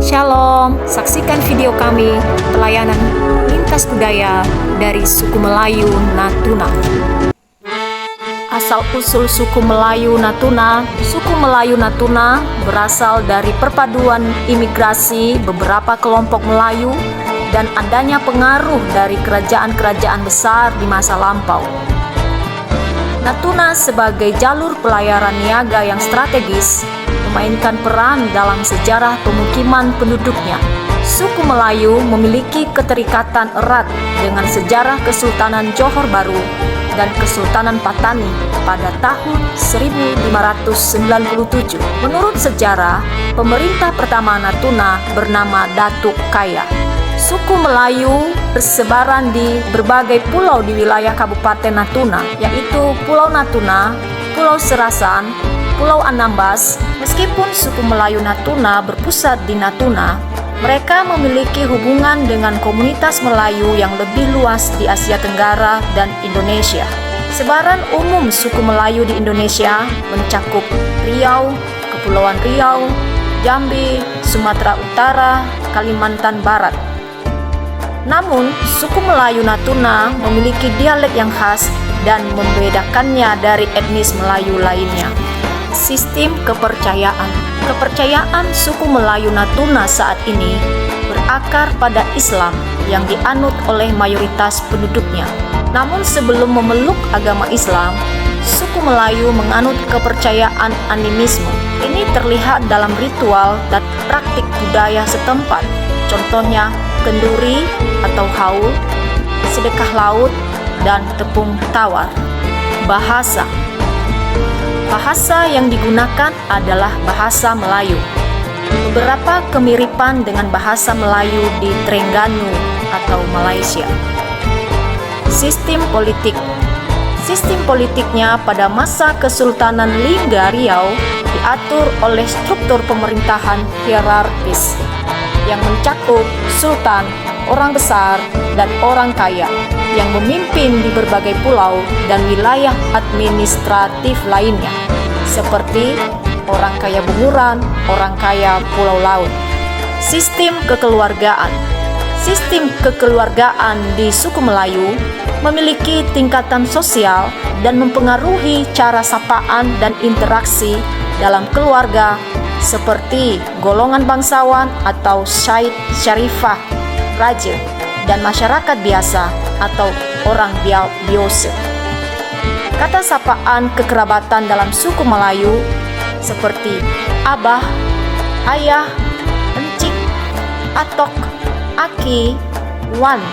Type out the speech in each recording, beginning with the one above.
Shalom, saksikan video kami pelayanan lintas budaya dari suku Melayu Natuna. Asal-usul suku Melayu Natuna. Suku Melayu Natuna berasal dari perpaduan imigrasi beberapa kelompok Melayu dan adanya pengaruh dari kerajaan-kerajaan besar di masa lampau. Natuna sebagai jalur pelayaran niaga yang strategis memainkan peran dalam sejarah pemukiman penduduknya. Suku Melayu memiliki keterikatan erat dengan sejarah Kesultanan Johor Bahru dan Kesultanan Patani pada tahun 1597. Menurut sejarah, pemerintah pertama Natuna bernama Datuk Kaya. Suku Melayu bersebaran di berbagai pulau di wilayah Kabupaten Natuna, yaitu Pulau Natuna, Pulau Serasan, Pulau Anambas. Meskipun suku Melayu Natuna berpusat di Natuna, mereka memiliki hubungan dengan komunitas Melayu yang lebih luas di Asia Tenggara dan Indonesia. Sebaran umum suku Melayu di Indonesia mencakup Riau, Kepulauan Riau, Jambi, Sumatera Utara, Kalimantan Barat. Namun, suku Melayu Natuna memiliki dialek yang khas dan membedakannya dari etnis Melayu lainnya. Sistem kepercayaan. Kepercayaan suku Melayu Natuna saat ini berakar pada Islam yang dianut oleh mayoritas penduduknya. Namun sebelum memeluk agama Islam, suku Melayu menganut kepercayaan animisme. Ini terlihat dalam ritual dan praktik budaya setempat. Contohnya kenduri atau haul, sedekah laut, dan tepung tawar. Bahasa. Bahasa yang digunakan adalah bahasa Melayu. Beberapa kemiripan dengan bahasa Melayu di Terengganu atau Malaysia. Sistem politik. Sistem politiknya pada masa Kesultanan Lingga Riau diatur oleh struktur pemerintahan hierarkis yang mencakup sultan, orang besar, dan orang kaya yang memimpin di berbagai pulau dan wilayah administratif lainnya, seperti orang kaya Bunguran, orang kaya Pulau Laut. Sistem kekeluargaan. Sistem kekeluargaan di suku Melayu memiliki tingkatan sosial dan mempengaruhi cara sapaan dan interaksi dalam keluarga, seperti golongan bangsawan atau syait syarifah, raja, dan masyarakat biasa atau orang biasa. Kata sapaan kekerabatan dalam suku Melayu seperti abah, ayah, encik, atok, aki, wan,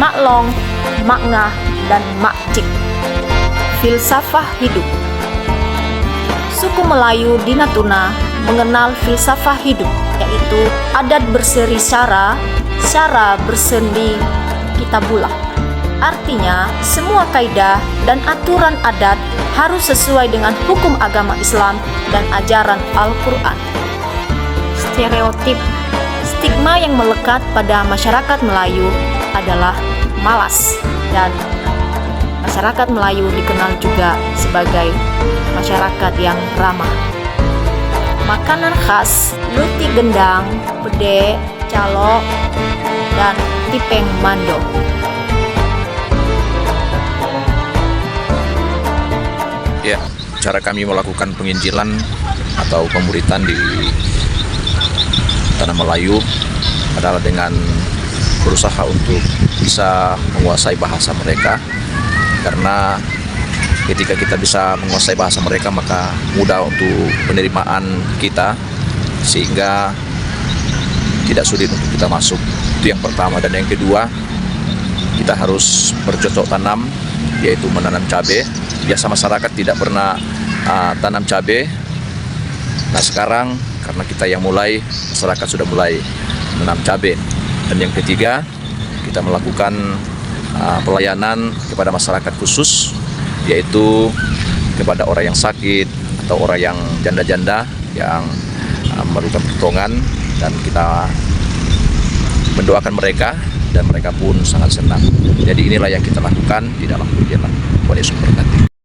maklong, makngah, dan makcik. Filsafah hidup. Suku Melayu di Natuna mengenal filsafah hidup, yaitu adat berseri syara bersendi kitabullah. Artinya, semua kaidah dan aturan adat harus sesuai dengan hukum agama Islam dan ajaran Al-Quran. Stereotip. Stigma yang melekat pada masyarakat Melayu adalah malas, dan masyarakat Melayu dikenal juga sebagai masyarakat yang ramah. Makanan khas: luti gendang, pede, calo, dan tipeng mando. Ya, cara kami melakukan penginjilan atau pemuritan di tanah Melayu adalah dengan berusaha untuk bisa menguasai bahasa mereka, karena ketika kita bisa menguasai bahasa mereka maka mudah untuk penerimaan kita, sehingga tidak sulit untuk kita masuk. Itu yang pertama. Dan yang kedua, kita harus bercocok tanam, yaitu menanam cabai. Biasa masyarakat tidak pernah tanam cabai. Nah sekarang karena kita yang mulai, masyarakat sudah mulai menanam cabai. Dan yang ketiga, kita melakukan pelayanan kepada masyarakat khusus, yaitu kepada orang yang sakit atau orang yang janda-janda yang memerlukan pertolongan, dan kita mendoakan mereka dan mereka pun sangat senang. Jadi inilah yang kita lakukan di dalam kegiatan. Tuhan Yesus memberkati.